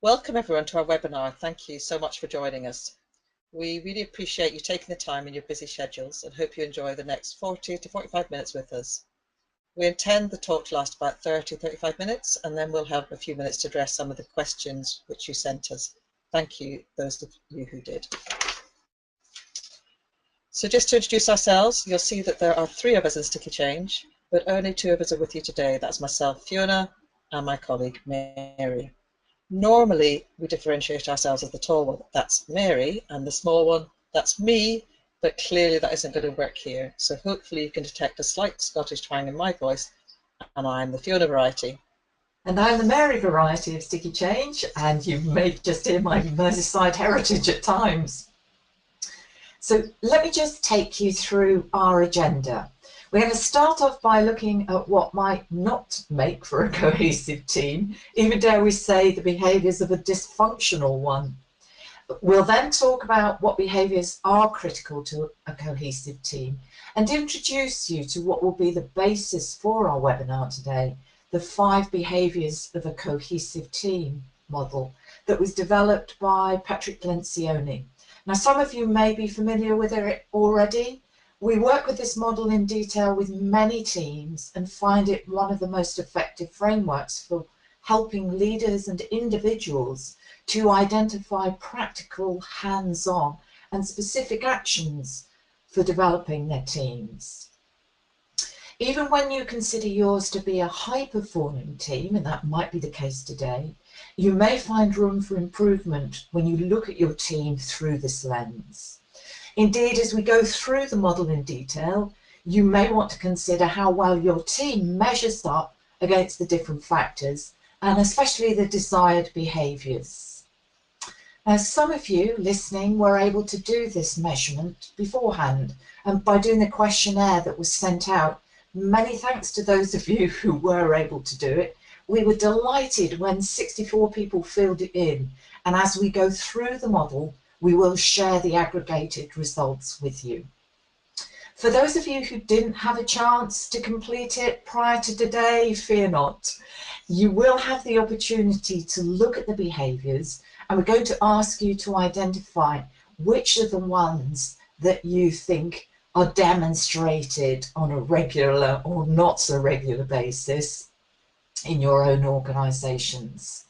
Welcome everyone to our webinar. Thank you so much for joining us. We really appreciate you taking the time in your busy schedules and hope you enjoy the next 40 to 45 minutes with us. We intend the talk to last about 30-35 minutes, and then we'll have a few minutes to address some of the questions which you sent us. Thank you, those of you who did. So just to introduce ourselves, you'll see that there are 3 of us in Sticky Change, but only 2 of us are with you today. That's myself, Fiona, and my colleague, Mary. Normally, we differentiate ourselves as the tall one, that's Mary, and the small one, that's me, but clearly that isn't going to work here. So hopefully you can detect a slight Scottish twang in my voice, and I'm the Fiona variety. And I'm the Mary variety of Sticky Change, and you may just hear my Merseyside heritage at times. So let me just take you through our agenda. We're going to start off by looking at what might not make for a cohesive team, even dare we say the behaviours of a dysfunctional one. We'll then talk about what behaviours are critical to a cohesive team and introduce you to what will be the basis for our webinar today, the 5 behaviours of a cohesive team model that was developed by Patrick Lencioni. Now, some of you may be familiar with it already. We work with this model in detail with many teams and find it one of the most effective frameworks for helping leaders and individuals to identify practical, hands-on and specific actions for developing their teams. Even when you consider yours to be a high-performing team, and that might be the case today, you may find room for improvement when you look at your team through this lens. Indeed, as we go through the model in detail, you may want to consider how well your team measures up against the different factors, and especially the desired behaviours. Now, some of you listening were able to do this measurement beforehand, and by doing the questionnaire that was sent out, many thanks to those of you who were able to do it. We were delighted when 64 people filled it in, and as we go through the model, we will share the aggregated results with you. For those of you who didn't have a chance to complete it prior to today, fear not. You will have the opportunity to look at the behaviours, and we're going to ask you to identify which are the ones that you think are demonstrated on a regular or not so regular basis in your own organisations.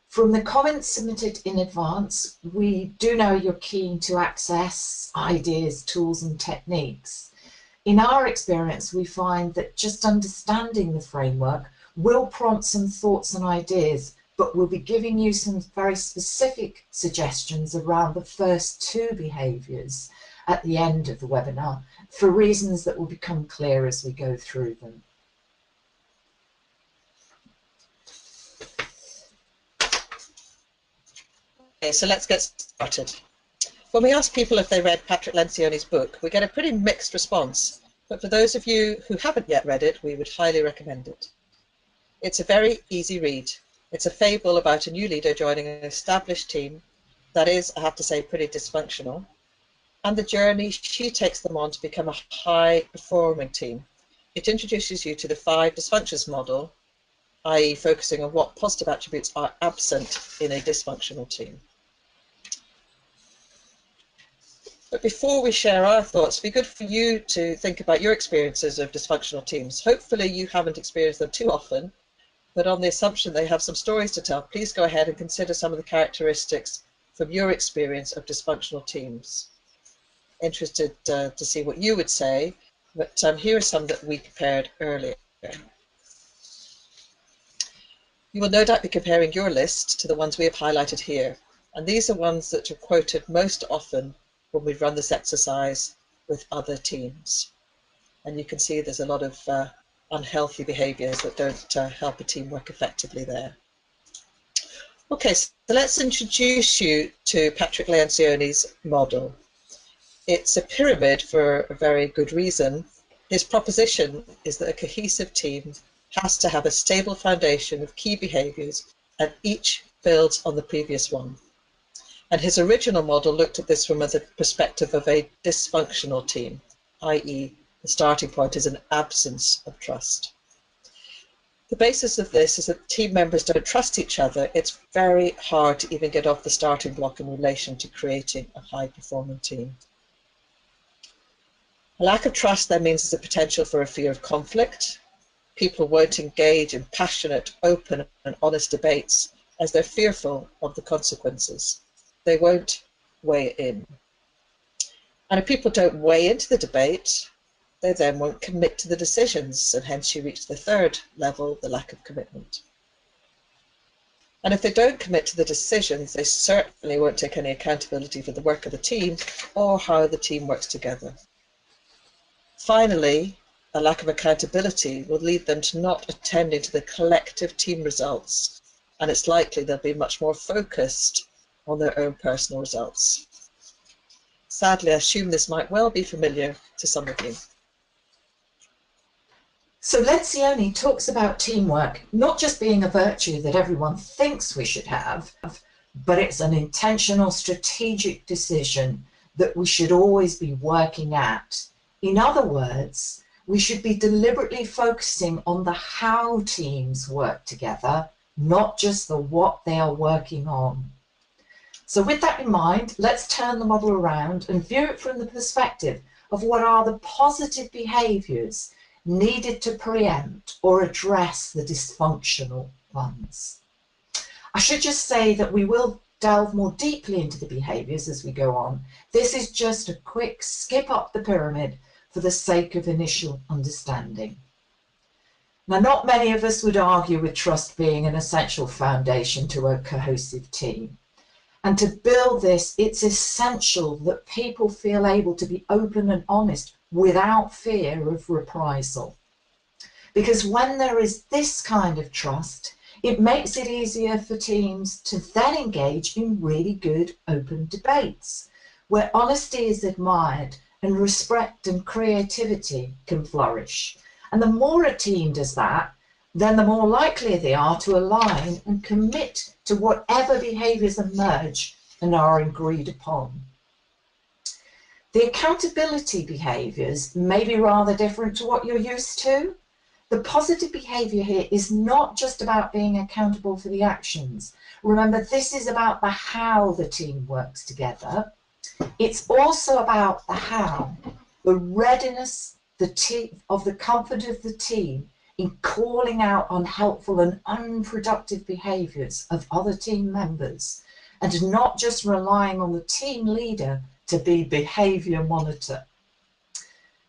From the comments submitted in advance, we do know you're keen to access ideas, tools and techniques. In our experience, we find that just understanding the framework will prompt some thoughts and ideas, but we'll be giving you some very specific suggestions around the first 2 behaviours at the end of the webinar for reasons that will become clear as we go through them. Okay, so let's get started. When we ask people if they read Patrick Lencioni's book, we get a pretty mixed response, but for those of you who haven't yet read it, we would highly recommend it. It's a very easy read. It's a fable about a new leader joining an established team that is, I have to say, pretty dysfunctional, and the journey she takes them on to become a high-performing team. It introduces you to the 5 dysfunctions model, i.e. focusing on what positive attributes are absent in a dysfunctional team. But before we share our thoughts, it'd be good for you to think about your experiences of dysfunctional teams. Hopefully you haven't experienced them too often, but on the assumption they have some stories to tell, please go ahead and consider some of the characteristics from your experience of dysfunctional teams. Interested to see what you would say, but here are some that we prepared earlier. You will no doubt be comparing your list to the ones we have highlighted here, and these are ones that are quoted most often when we run this exercise with other teams. And you can see there's a lot of unhealthy behaviours that don't help a team work effectively there. Okay, so let's introduce you to Patrick Lencioni's model. It's a pyramid for a very good reason. His proposition is that a cohesive team has to have a stable foundation of key behaviours, and each builds on the previous one. And his original model looked at this from the perspective of a dysfunctional team, i.e. the starting point is an absence of trust. The basis of this is that team members don't trust each other. It's very hard to even get off the starting block in relation to creating a high-performing team. A lack of trust then means there's a potential for a fear of conflict. People won't engage in passionate, open and honest debates as they're fearful of the consequences. They won't weigh in. And if people don't weigh into the debate, they then won't commit to the decisions, and hence you reach the third level, the lack of commitment. And if they don't commit to the decisions, they certainly won't take any accountability for the work of the team or how the team works together. Finally, a lack of accountability will lead them to not attending to the collective team results, and it's likely they'll be much more focused on their own personal results. Sadly, I assume this might well be familiar to some of you. So Lencioni talks about teamwork not just being a virtue that everyone thinks we should have, but it's an intentional strategic decision that we should always be working at. In other words, we should be deliberately focusing on the how teams work together, not just the what they are working on. So with that in mind, let's turn the model around and view it from the perspective of what are the positive behaviours needed to preempt or address the dysfunctional ones. I should just say that we will delve more deeply into the behaviours as we go on. This is just a quick skip up the pyramid for the sake of initial understanding. Now, not many of us would argue with trust being an essential foundation to a cohesive team. And to build this, it's essential that people feel able to be open and honest without fear of reprisal. Because when there is this kind of trust, it makes it easier for teams to then engage in really good open debates, where honesty is admired and respect and creativity can flourish. And the more a team does that, then the more likely they are to align and commit to whatever behaviours emerge and are agreed upon. The accountability behaviours may be rather different to what you're used to. The positive behaviour here is not just about being accountable for the actions. Remember, this is about the how the team works together. It's also about the how, the readiness of the comfort of the team in calling out unhelpful and unproductive behaviours of other team members, and not just relying on the team leader to be behaviour monitor.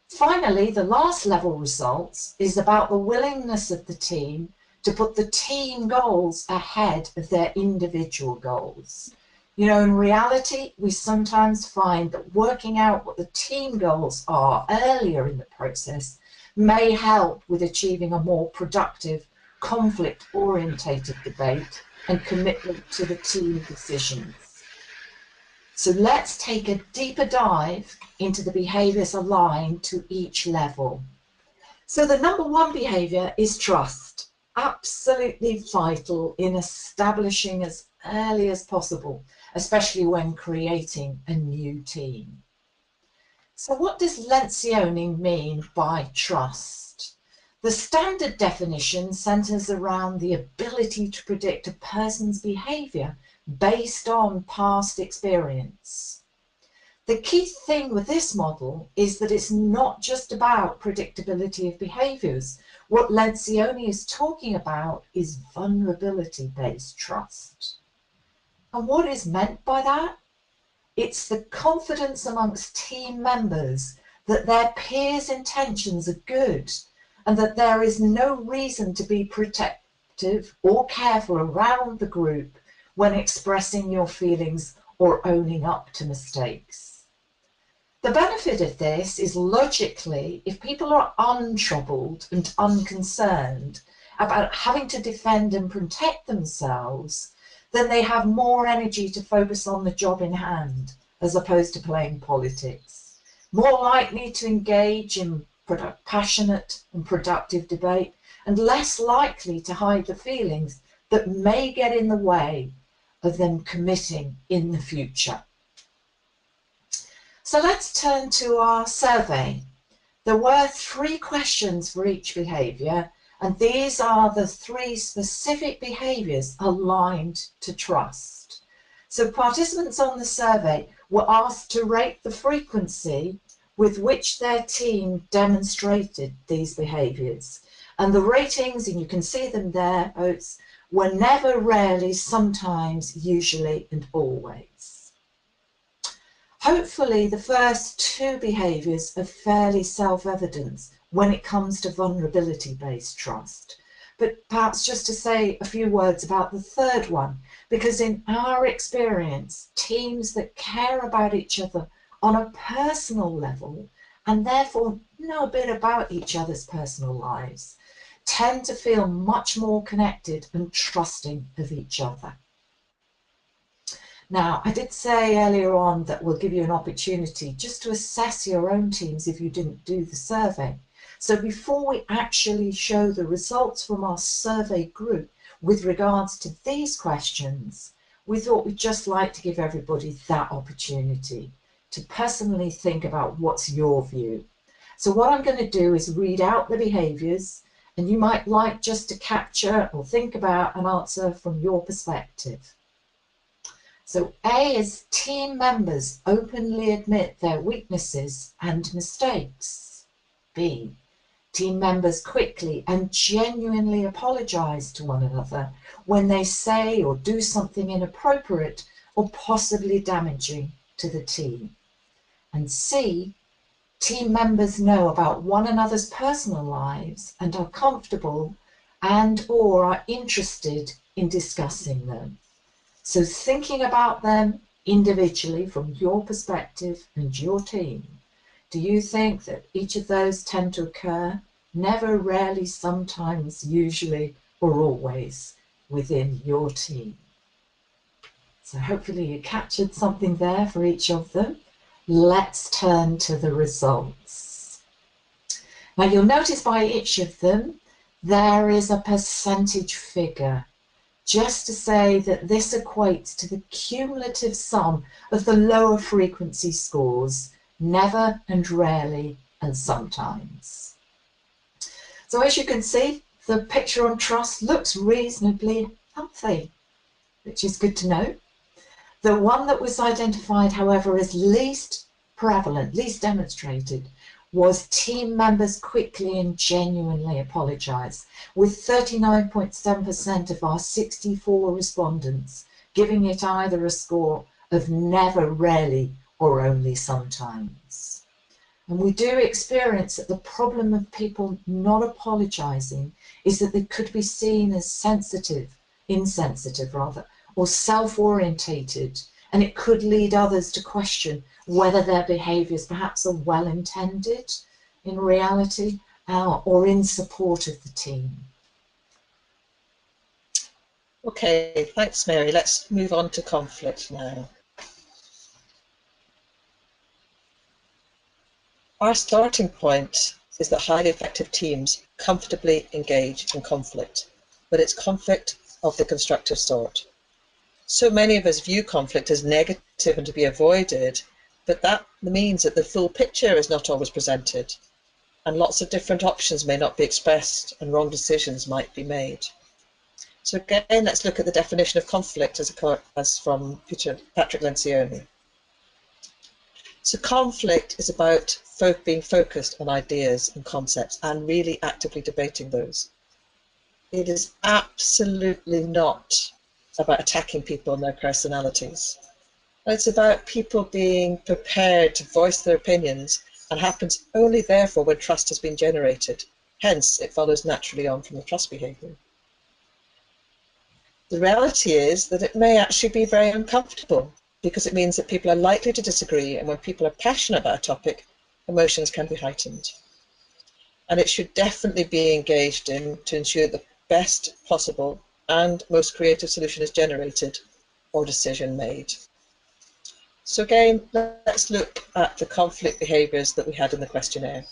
Finally, the last level results is about the willingness of the team to put the team goals ahead of their individual goals. You know, in reality, we sometimes find that working out what the team goals are earlier in the process may help with achieving a more productive, conflict-orientated debate and commitment to the team decisions. So let's take a deeper dive into the behaviours aligned to each level. So the number one behaviour is trust, absolutely vital in establishing as early as possible, especially when creating a new team. So what does Lencioni mean by trust? The standard definition centres around the ability to predict a person's behaviour based on past experience. The key thing with this model is that it's not just about predictability of behaviours. What Lencioni is talking about is vulnerability-based trust. And what is meant by that? It's the confidence amongst team members that their peers' intentions are good and that there is no reason to be protective or careful around the group when expressing your feelings or owning up to mistakes. The benefit of this is logically, if people are untroubled and unconcerned about having to defend and protect themselves, then they have more energy to focus on the job in hand as opposed to playing politics, more likely to engage in passionate and productive debate, and less likely to hide the feelings that may get in the way of them committing in the future. So let's turn to our survey. There were 3 questions for each behaviour, And these are the 3 specific behaviours aligned to trust. So participants on the survey were asked to rate the frequency with which their team demonstrated these behaviours. And the ratings, and you can see them there, Oates, were never, rarely, sometimes, usually, and always. Hopefully, the first 2 behaviours are fairly self-evident when it comes to vulnerability-based trust. But perhaps just to say a few words about the 3rd one, because in our experience, teams that care about each other on a personal level and therefore know a bit about each other's personal lives tend to feel much more connected and trusting of each other. Now, I did say earlier on that we'll give you an opportunity just to assess your own teams if you didn't do the survey. So before we actually show the results from our survey group with regards to these questions, we thought we'd just like to give everybody that opportunity to personally think about what's your view. So what I'm going to do is read out the behaviours, and you might like just to capture or think about an answer from your perspective. So A is team members openly admit their weaknesses and mistakes. B, team members quickly and genuinely apologise to one another when they say or do something inappropriate or possibly damaging to the team. And C, team members know about one another's personal lives and are comfortable and or are interested in discussing them. So thinking about them individually from your perspective and your team, do you think that each of those tend to occur never, rarely, sometimes, usually, or always within your team? So hopefully you captured something there for each of them. Let's turn to the results. Now you'll notice by each of them there is a percentage figure, just to say that this equates to the cumulative sum of the lower frequency scores, never and rarely and sometimes. So as you can see, the picture on trust looks reasonably healthy, which is good to know. The one that was identified, however, as least prevalent, least demonstrated, was team members quickly and genuinely apologise, with 39.7% of our 64 respondents giving it either a score of never, rarely, or only sometimes. And we do experience that the problem of people not apologising is that they could be seen as insensitive rather, or self-orientated, and it could lead others to question whether their behaviours perhaps are well-intended in reality or in support of the team. Okay, thanks Mary. Let's move on to conflict now. Our starting point is that highly effective teams comfortably engage in conflict, but it's conflict of the constructive sort. So many of us view conflict as negative and to be avoided, but that means that the full picture is not always presented, and lots of different options may not be expressed, and wrong decisions might be made. So again, let's look at the definition of conflict as from Patrick Lencioni. So conflict is about being focused on ideas and concepts and really actively debating those. It is absolutely not about attacking people and their personalities. It's about people being prepared to voice their opinions, and happens only therefore when trust has been generated. Hence, it follows naturally on from the trust behaviour. The reality is that it may actually be very uncomfortable, because it means that people are likely to disagree, and when people are passionate about a topic, emotions can be heightened. And it should definitely be engaged in to ensure the best possible and most creative solution is generated or decision made. So again, let's look at the conflict behaviours that we had in the questionnaire.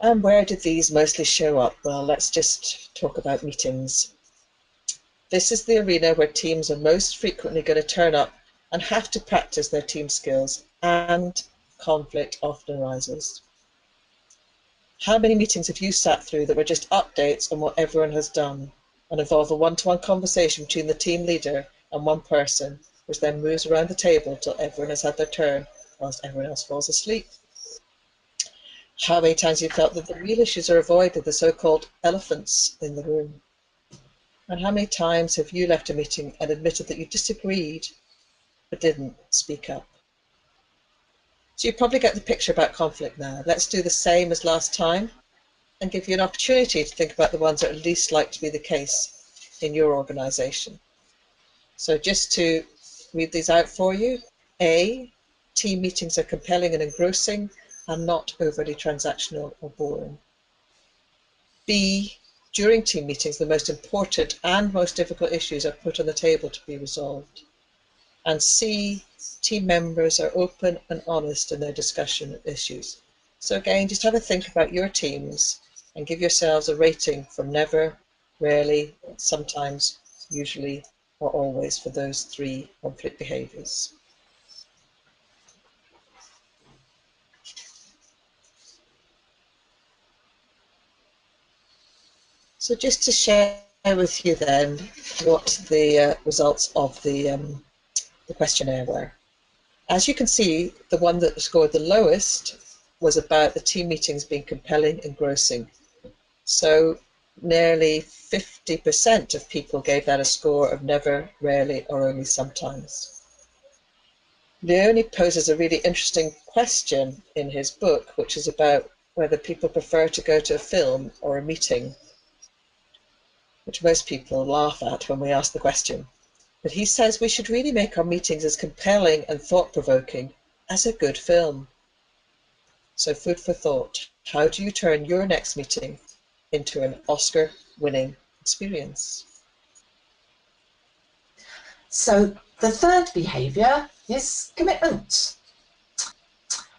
And where did these mostly show up? Well, let's just talk about meetings. This is the arena where teams are most frequently going to turn up and have to practice their team skills, and conflict often arises. How many meetings have you sat through that were just updates on what everyone has done and involve a one-to-one conversation between the team leader and one person, which then moves around the table till everyone has had their turn whilst everyone else falls asleep? How many times have you felt that the real issues are avoided, the so-called elephants in the room? And how many times have you left a meeting and admitted that you disagreed but didn't speak up? So you probably get the picture about conflict now. Let's do the same as last time and give you an opportunity to think about the ones that are least likely to be the case in your organisation. So just to read these out for you. A, team meetings are compelling and engrossing and not overly transactional or boring. B, during team meetings, the most important and most difficult issues are put on the table to be resolved. And C, team members are open and honest in their discussion of issues. So again, just have a think about your teams and give yourselves a rating from never, rarely, sometimes, usually, or always for those 3 conflict behaviours. So just to share with you then what the results of the questionnaire were. As you can see, the one that scored the lowest was about the team meetings being compelling and engrossing. So nearly 50% of people gave that a score of never, rarely, or only sometimes. Leone poses a really interesting question in his book, which is about whether people prefer to go to a film or a meeting, which most people laugh at when we ask the question. But he says we should really make our meetings as compelling and thought-provoking as a good film. So food for thought. How do you turn your next meeting into an Oscar-winning experience? So the third behaviour is commitment.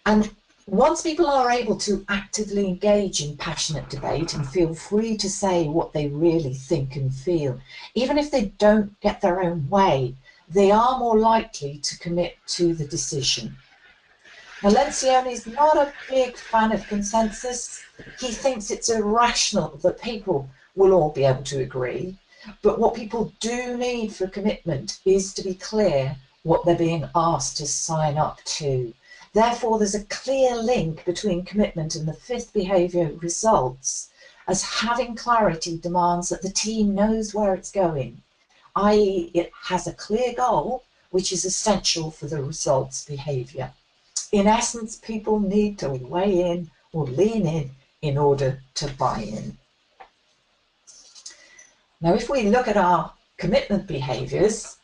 And once people are able to actively engage in passionate debate and feel free to say what they really think and feel, even if they don't get their own way, they are more likely to commit to the decision. Now, Lencioni is not a big fan of consensus. He thinks it's irrational that people will all be able to agree. But what people do need for commitment is to be clear what they're being asked to sign up to. Therefore, there's a clear link between commitment and the fifth behaviour results, as having clarity demands that the team knows where it's going, i.e. it has a clear goal, which is essential for the results behaviour. In essence, people need to weigh in or lean in order to buy in. Now, if we look at our commitment behaviours,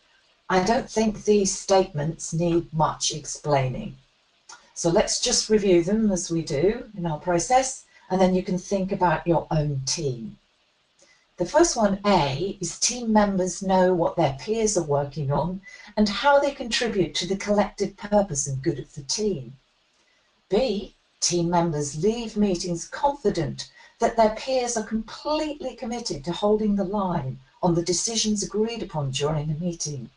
I don't think these statements need much explaining. So let's just review them as we do in our process, and then you can think about your own team. The first one, A, is team members know what their peers are working on and how they contribute to the collective purpose and good of the team. B, team members leave meetings confident that their peers are completely committed to holding the line on the decisions agreed upon during the meeting,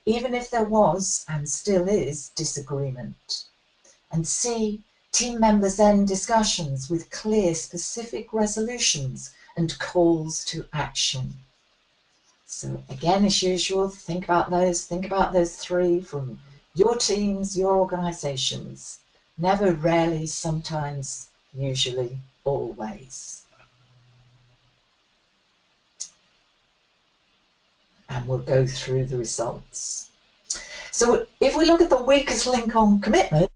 even if there was and still is disagreement. And C, team members end discussions with clear, specific resolutions and calls to action. So again, as usual, think about those 3 from your teams, your organisations. Never, rarely, sometimes, usually, always. And we'll go through the results. So if we look at the weakest link on commitment,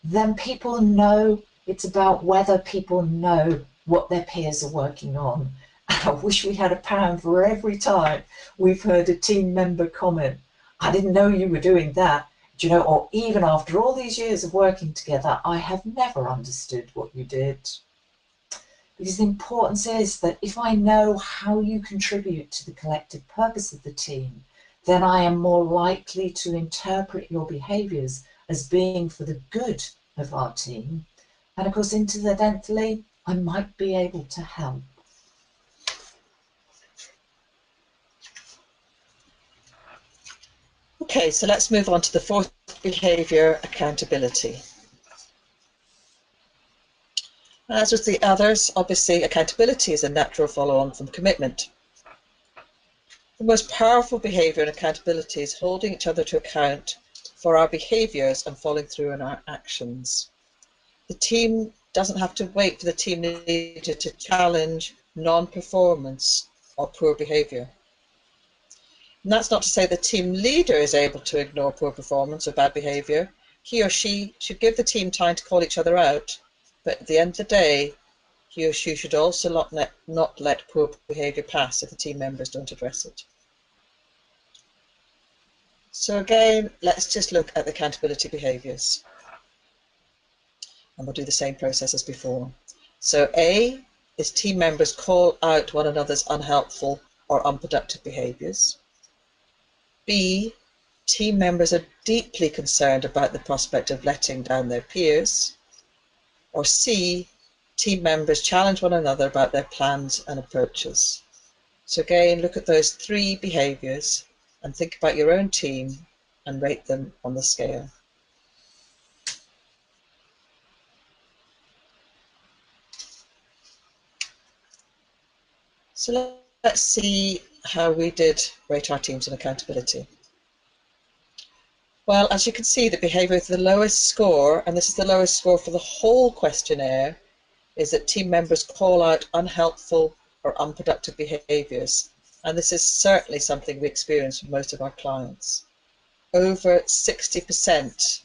then people know it's about whether people know what their peers are working on. I wish we had £1 for every time we've heard a team member comment, I didn't know you were doing that. Do you know, or even after all these years of working together, I have never understood what you did. Because the importance is that if I know how you contribute to the collective purpose of the team, then I am more likely to interpret your behaviours as being for the good of our team. And of course, incidentally, I might be able to help. Okay, so let's move on to the fourth behaviour, accountability. As with the others, obviously accountability is a natural follow-on from commitment. The most powerful behaviour in accountability is holding each other to account for our behaviours and following through on our actions. The team doesn't have to wait for the team leader to challenge non-performance or poor behaviour. And that's not to say the team leader is able to ignore poor performance or bad behaviour. He or she should give the team time to call each other out, but at the end of the day, he or she should also not let poor behaviour pass if the team members don't address it. So again, let's just look at the accountability behaviours. And we'll do the same process as before. So A is team members call out one another's unhelpful or unproductive behaviours. B, team members are deeply concerned about the prospect of letting down their peers. Or C, team members challenge one another about their plans and approaches. So again, look at those three behaviours and think about your own team and rate them on the scale. So let's see how we did rate our teams on accountability. Well, as you can see, the behaviour with the lowest score, and this is the lowest score for the whole questionnaire, is that team members call out unhelpful or unproductive behaviours. And this is certainly something we experience with most of our clients. Over 60%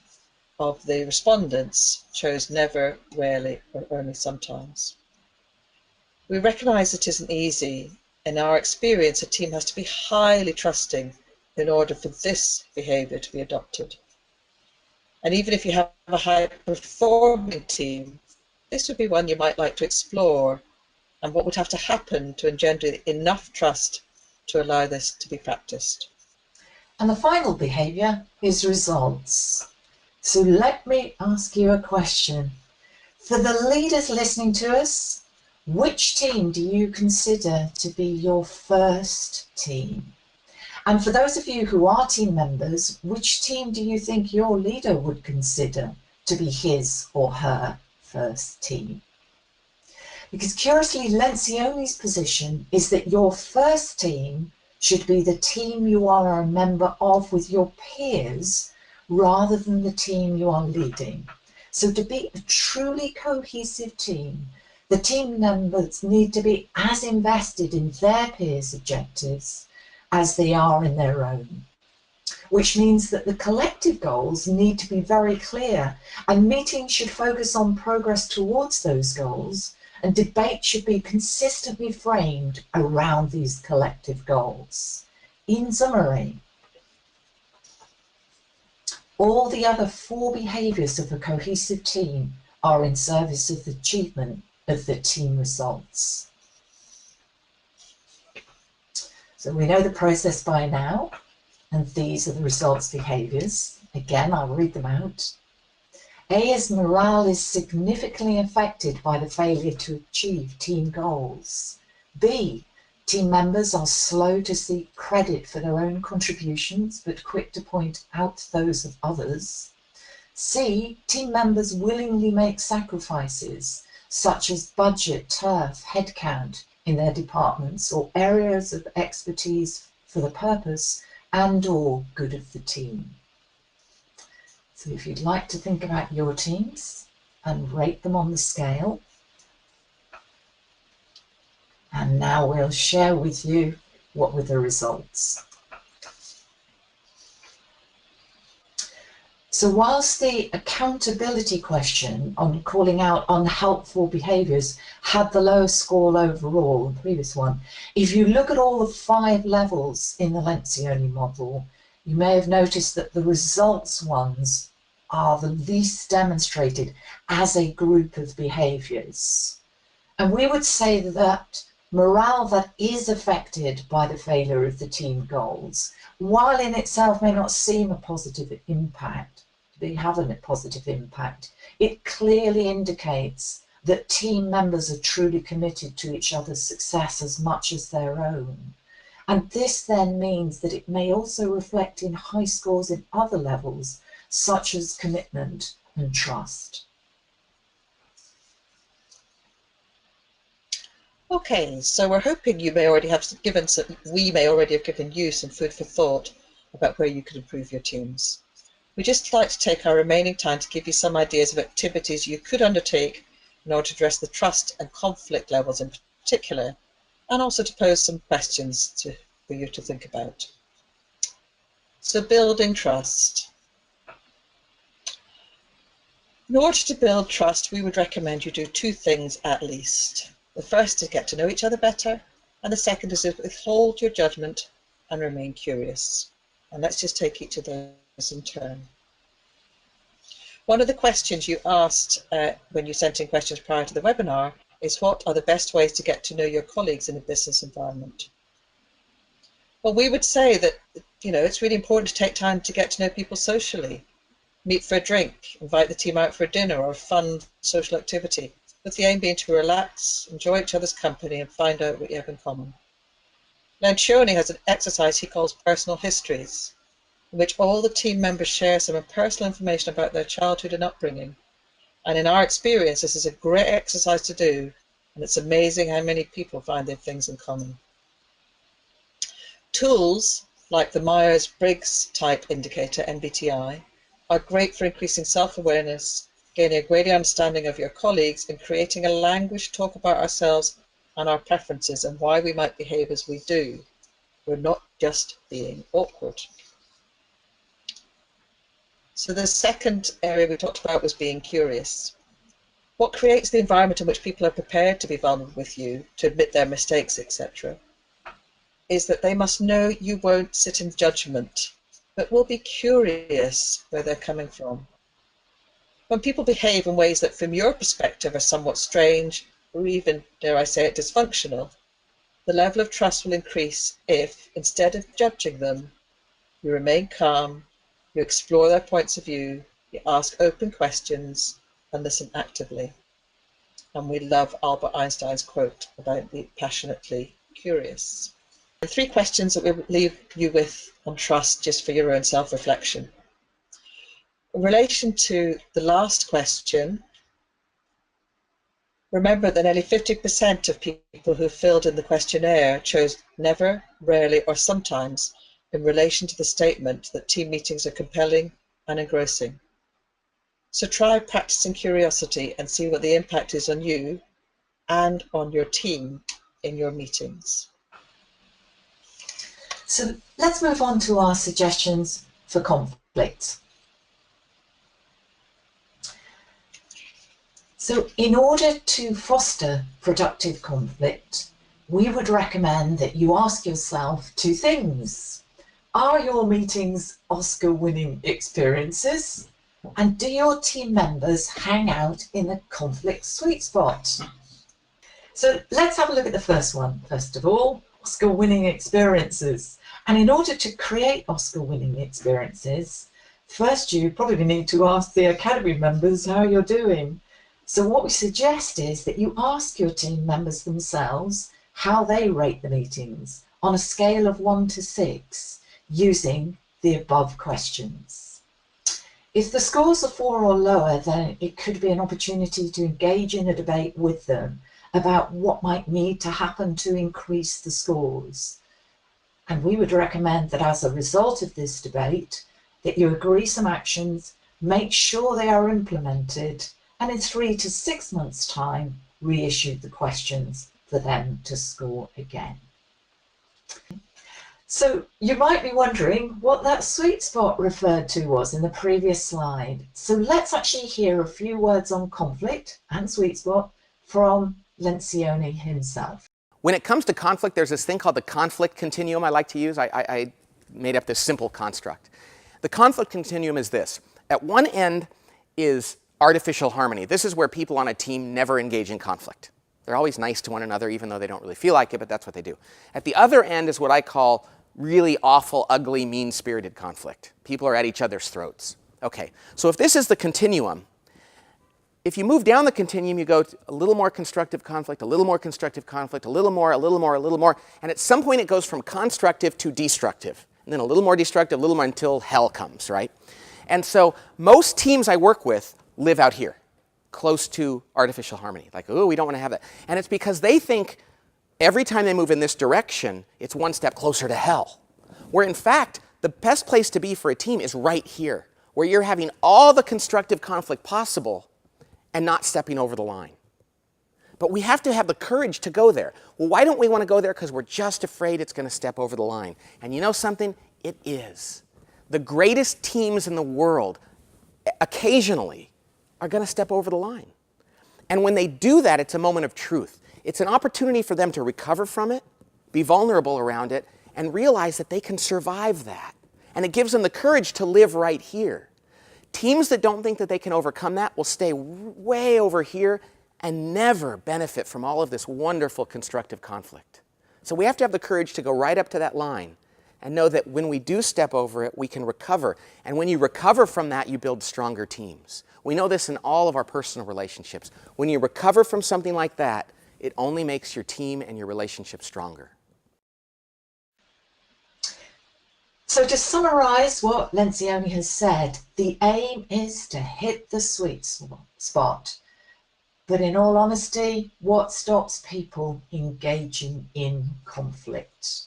of the respondents chose never, rarely, or only sometimes. We recognise it isn't easy. In our experience, a team has to be highly trusting in order for this behaviour to be adopted. And even if you have a high-performing team, this would be one you might like to explore, and what would have to happen to engender enough trust to allow this to be practiced. And the final behaviour is results. So let me ask you a question. For the leaders listening to us, which team do you consider to be your first team? And for those of you who are team members, which team do you think your leader would consider to be his or her first team? Because curiously, Lencioni's position is that your first team should be the team you are a member of with your peers rather than the team you are leading. So to be a truly cohesive team, the team members need to be as invested in their peers' objectives as they are in their own, which means that the collective goals need to be very clear, and meetings should focus on progress towards those goals, and debate should be consistently framed around these collective goals. In summary, all the other 4 behaviours of a cohesive team are in service of the achievement of the team results. So we know the process by now, and these are the results behaviours. Again, I'll read them out. A is morale is significantly affected by the failure to achieve team goals. B, team members are slow to seek credit for their own contributions, but quick to point out those of others. C, team members willingly make sacrifices, such as budget, turf, headcount in their departments, or areas of expertise for the purpose and/or good of the team. So if you'd like to think about your teams and rate them on the scale. And now we'll share with you what were the results. So whilst the accountability question on calling out unhelpful behaviours had the lowest score overall, the previous one, if you look at all the 5 levels in the Lencioni model, you may have noticed that the results ones are the least demonstrated as a group of behaviours. And we would say that morale that is affected by the failure of the team goals, while in itself may not seem a positive impact, they have a positive impact, it clearly indicates that team members are truly committed to each other's success as much as their own. And this then means that it may also reflect in high scores in other levels, such as commitment and trust. Okay, so we're hoping you may already have we may already have given you some food for thought about where you could improve your teams. We'd just like to take our remaining time to give you some ideas of activities you could undertake in order to address the trust and conflict levels in particular, and also to pose some questions for you to think about. So building trust. In order to build trust, we would recommend you do two things at least. The first is get to know each other better, and the second is to withhold your judgment and remain curious. And let's just take each of those in turn. One of the questions you asked when you sent in questions prior to the webinar is, what are the best ways to get to know your colleagues in a business environment? Well, we would say that, it's really important to take time to get to know people socially. Meet for a drink, invite the team out for a dinner or a fun social activity, with the aim being to relax, enjoy each other's company and find out what you have in common. Lencioni has an exercise he calls personal histories, in which all the team members share some personal information about their childhood and upbringing. And in our experience, this is a great exercise to do, and it's amazing how many people find they have things in common. Tools like the Myers-Briggs type indicator, MBTI, are great for increasing self-awareness, gaining a greater understanding of your colleagues, and creating a language to talk about ourselves and our preferences and why we might behave as we do. We're not just being awkward. So the second area we talked about was being curious. What creates the environment in which people are prepared to be vulnerable with you, to admit their mistakes, etc., is that they must know you won't sit in judgment, but will be curious where they're coming from. When people behave in ways that from your perspective are somewhat strange, or even, dare I say it, dysfunctional, the level of trust will increase if, instead of judging them, you remain calm, you explore their points of view, you ask open questions, and listen actively. And we love Albert Einstein's quote about being passionately curious. And 3 questions that we'll leave you with on trust, just for your own self-reflection. In relation to the last question, remember that nearly 50% of people who filled in the questionnaire chose never, rarely, or sometimes in relation to the statement that team meetings are compelling and engrossing. So try practicing curiosity and see what the impact is on you and on your team in your meetings. So let's move on to our suggestions for conflict. So in order to foster productive conflict, we would recommend that you ask yourself 2 things. Are your meetings Oscar-winning experiences? And do your team members hang out in a conflict sweet spot? So let's have a look at the first one. First of all, Oscar-winning experiences. And in order to create Oscar-winning experiences, first you probably need to ask the Academy members how you're doing. So what we suggest is that you ask your team members themselves how they rate the meetings on a scale of 1 to 6 using the above questions. If the scores are 4 or lower, then it could be an opportunity to engage in a debate with them about what might need to happen to increase the scores. And we would recommend that as a result of this debate, that you agree some actions, make sure they are implemented, and in 3 to 6 months' time, reissue the questions for them to score again. So you might be wondering what that sweet spot referred to was in the previous slide. So let's actually hear a few words on conflict and sweet spot from Lencioni himself. When it comes to conflict, there's this thing called the conflict continuum I like to use. I made up this simple construct. The conflict continuum is this. At one end is artificial harmony. This is where people on a team never engage in conflict. They're always nice to one another, even though they don't really feel like it, but that's what they do. At the other end is what I call really awful, ugly, mean-spirited conflict. People are at each other's throats. Okay, so if this is the continuum, if you move down the continuum, you go to a little more constructive conflict, a little more constructive conflict, a little more, a little more, a little more, and at some point it goes from constructive to destructive, and then a little more destructive, a little more until hell comes, right? And so most teams I work with live out here, close to artificial harmony. Like, oh, we don't want to have that. And it's because they think every time they move in this direction, it's one step closer to hell. Where in fact, the best place to be for a team is right here, where you're having all the constructive conflict possible and not stepping over the line. But we have to have the courage to go there. Well, why don't we want to go there? Because we're just afraid it's going to step over the line. And you know something? It is. The greatest teams in the world, occasionally, are going to step over the line. And when they do that, it's a moment of truth. It's an opportunity for them to recover from it, be vulnerable around it, and realize that they can survive that. And it gives them the courage to live right here. Teams that don't think that they can overcome that will stay way over here and never benefit from all of this wonderful constructive conflict. So we have to have the courage to go right up to that line and know that when we do step over it, we can recover. And when you recover from that, you build stronger teams. We know this in all of our personal relationships. When you recover from something like that, it only makes your team and your relationship stronger. So to summarize what Lencioni has said, the aim is to hit the sweet spot. But in all honesty, what stops people engaging in conflict?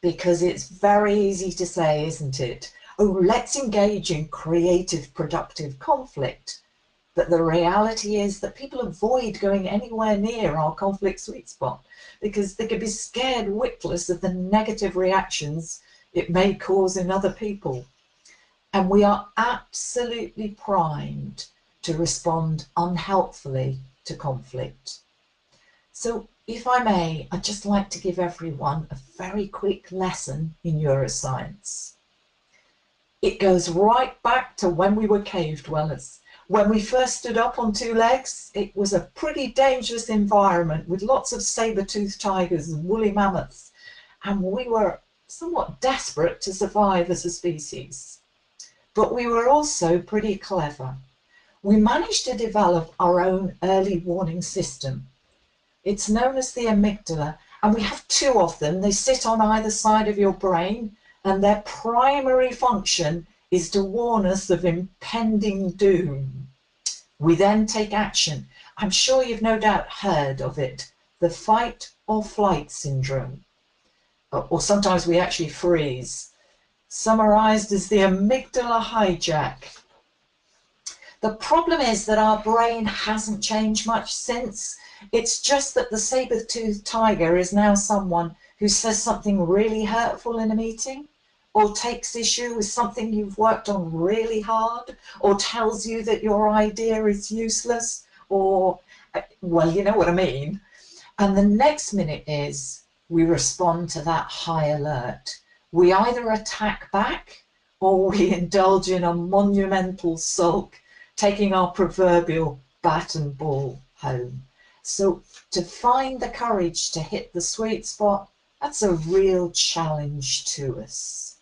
Because it's very easy to say, isn't it? Oh, let's engage in creative, productive conflict. But the reality is that people avoid going anywhere near our conflict sweet spot because they could be scared witless of the negative reactions it may cause in other people. And we are absolutely primed to respond unhelpfully to conflict. So if I may, I'd just like to give everyone a very quick lesson in neuroscience. It goes right back to when we were cave dwellers. When we first stood up on two legs, it was a pretty dangerous environment with lots of saber-toothed tigers and woolly mammoths. And we were somewhat desperate to survive as a species. But we were also pretty clever. We managed to develop our own early warning system. It's known as the amygdala, and we have two of them. They sit on either side of your brain, and their primary function is to warn us of impending doom. We then take action. I'm sure you've no doubt heard of it, the fight or flight syndrome. Or sometimes we actually freeze, summarized as the amygdala hijack. The problem is that our brain hasn't changed much since. It's just that the saber-toothed tiger is now someone who says something really hurtful in a meeting, or takes issue with something you've worked on really hard, or tells you that your idea is useless, or, well, you know what I mean. And the next minute is we respond to that high alert. We either attack back or we indulge in a monumental sulk, taking our proverbial bat and ball home. So to find the courage to hit the sweet spot, that's a real challenge to us.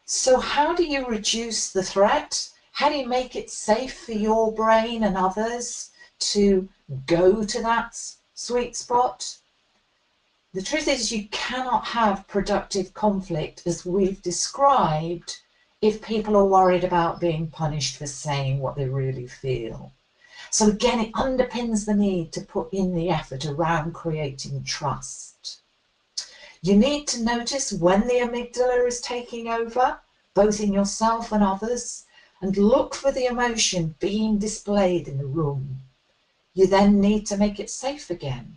So how do you reduce the threat? How do you make it safe for your brain and others to go to that sweet spot? The truth is you cannot have productive conflict as we've described if people are worried about being punished for saying what they really feel. So again, it underpins the need to put in the effort around creating trust. You need to notice when the amygdala is taking over, both in yourself and others, and look for the emotion being displayed in the room. You then need to make it safe again,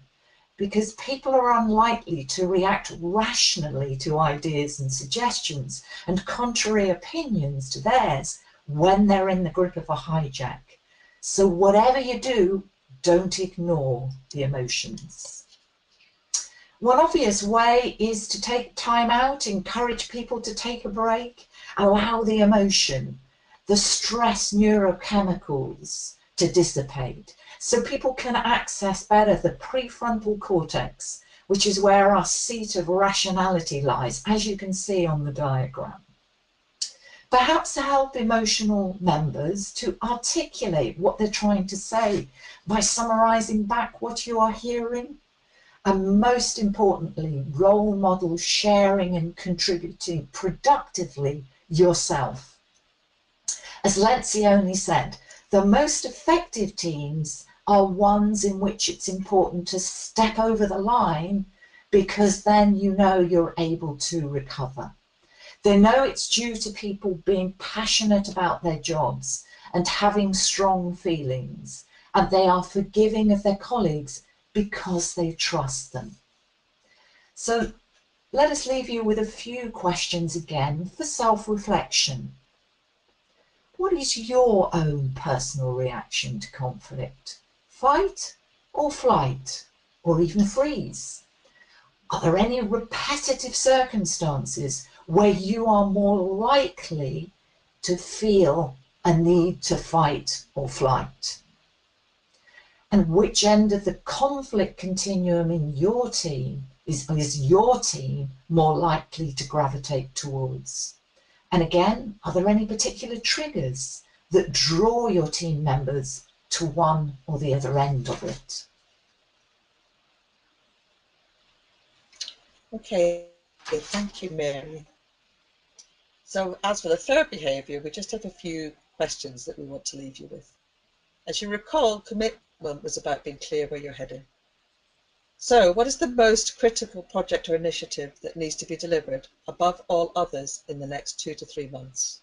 because people are unlikely to react rationally to ideas and suggestions and contrary opinions to theirs when they're in the grip of a hijack. So whatever you do, don't ignore the emotions. One obvious way is to take time out, encourage people to take a break, allow the emotion, the stress neurochemicals to dissipate, so people can access better the prefrontal cortex, which is where our seat of rationality lies, as you can see on the diagram. Perhaps to help emotional members to articulate what they're trying to say by summarizing back what you are hearing. And most importantly, role model sharing and contributing productively yourself. As Lencioni said, the most effective teams are ones in which it's important to step over the line, because then you know you're able to recover. They know it's due to people being passionate about their jobs and having strong feelings, and they are forgiving of their colleagues because they trust them. So let us leave you with a few questions again for self-reflection. What is your own personal reaction to conflict? Fight or flight, or even freeze? Are there any repetitive circumstances where you are more likely to feel a need to fight or flight? And which end of the conflict continuum in your team is your team more likely to gravitate towards? And again, are there any particular triggers that draw your team members to one or the other end of it? Okay, thank you, Mary. So as for the third behaviour, we just have a few questions that we want to leave you with. As you recall, commitment was about being clear where you're heading. So what is the most critical project or initiative that needs to be delivered above all others in the next 2 to 3 months?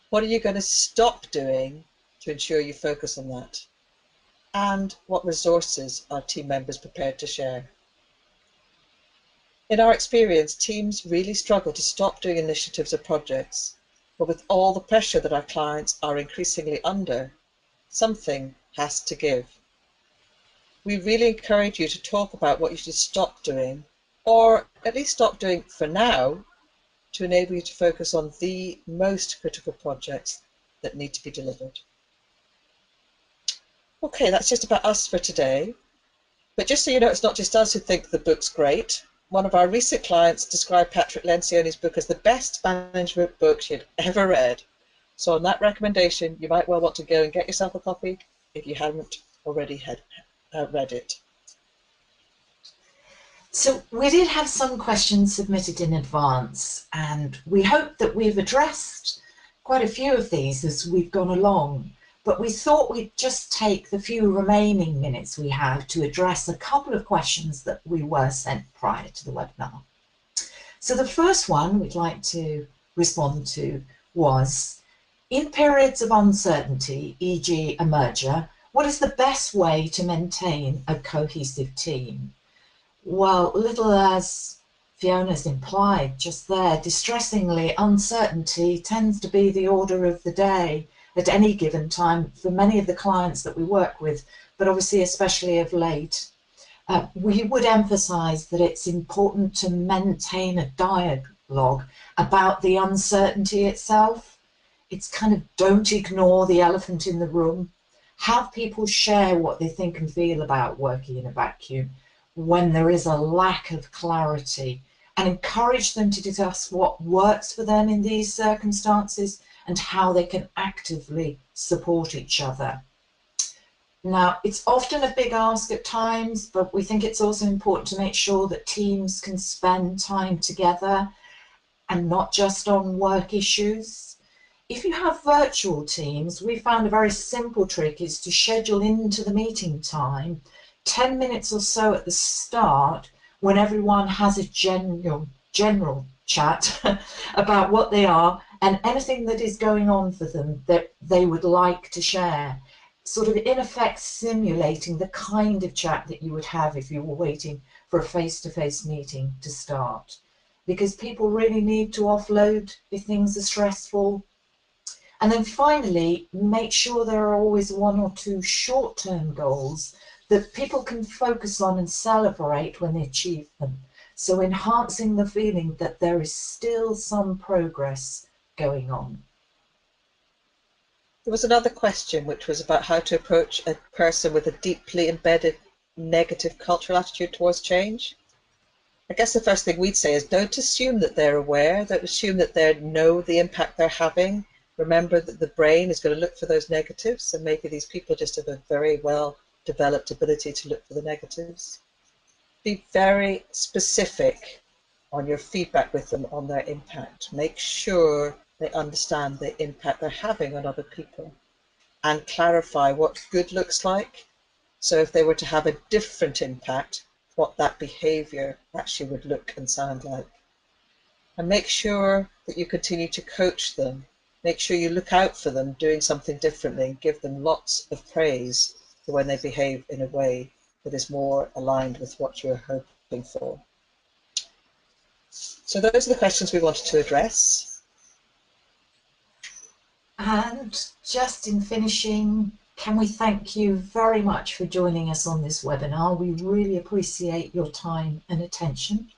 What are you going to stop doing to ensure you focus on that? And what resources are team members prepared to share? In our experience, teams really struggle to stop doing initiatives or projects, but with all the pressure that our clients are increasingly under, something has to give. We really encourage you to talk about what you should stop doing, or at least stop doing for now, to enable you to focus on the most critical projects that need to be delivered. Okay, that's just about us for today. But just so you know, it's not just us who think the book's great. One of our recent clients described Patrick Lencioni's book as the best management book she had ever read. So on that recommendation, you might well want to go and get yourself a copy if you haven't already read it. So we did have some questions submitted in advance, and we hope that we've addressed quite a few of these as we've gone along. But we thought we'd just take the few remaining minutes we have to address a couple of questions that we were sent prior to the webinar. So the first one we'd like to respond to was, in periods of uncertainty, e.g. a merger, what is the best way to maintain a cohesive team? Well, little as Fiona's implied just there, distressingly, uncertainty tends to be the order of the day at any given time for many of the clients that we work with, but obviously especially of late. We would emphasise that it's important to maintain a dialogue about the uncertainty itself. It's kind of, don't ignore the elephant in the room. Have people share what they think and feel about working in a vacuum when there is a lack of clarity, and encourage them to discuss what works for them in these circumstances and how they can actively support each other. Now, it's often a big ask at times, but we think it's also important to make sure that teams can spend time together and not just on work issues. If you have virtual teams, we found a very simple trick is to schedule into the meeting time 10 minutes or so at the start when everyone has a general chat about what they are and anything that is going on for them that they would like to share, sort of in effect simulating the kind of chat that you would have if you were waiting for a face-to-face meeting to start. Because people really need to offload if things are stressful. And then finally, make sure there are always 1 or 2 short-term goals that people can focus on and celebrate when they achieve them. So enhancing the feeling that there is still some progress going on. There was another question which was about how to approach a person with a deeply embedded negative cultural attitude towards change. I guess the first thing we'd say is don't assume that they're aware, don't assume that they know the impact they're having. Remember that the brain is going to look for those negatives, and maybe these people just have a very well developed ability to look for the negatives. Be very specific on your feedback with them on their impact. Make sure they understand the impact they're having on other people. and clarify what good looks like. So if they were to have a different impact, what that behaviour actually would look and sound like. And make sure that you continue to coach them. Make sure you look out for them doing something differently and give them lots of praise for when they behave in a way that is more aligned with what you're hoping for. So those are the questions we wanted to address. And just in finishing, can we thank you very much for joining us on this webinar? We really appreciate your time and attention.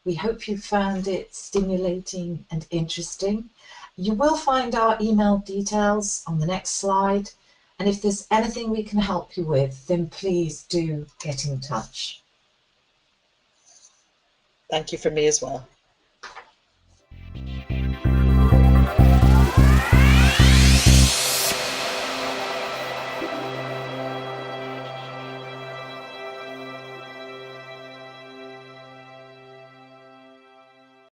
We hope you found it stimulating and interesting. You will find our email details on the next slide. And if there's anything we can help you with, then please do get in touch. Thank you from me as well.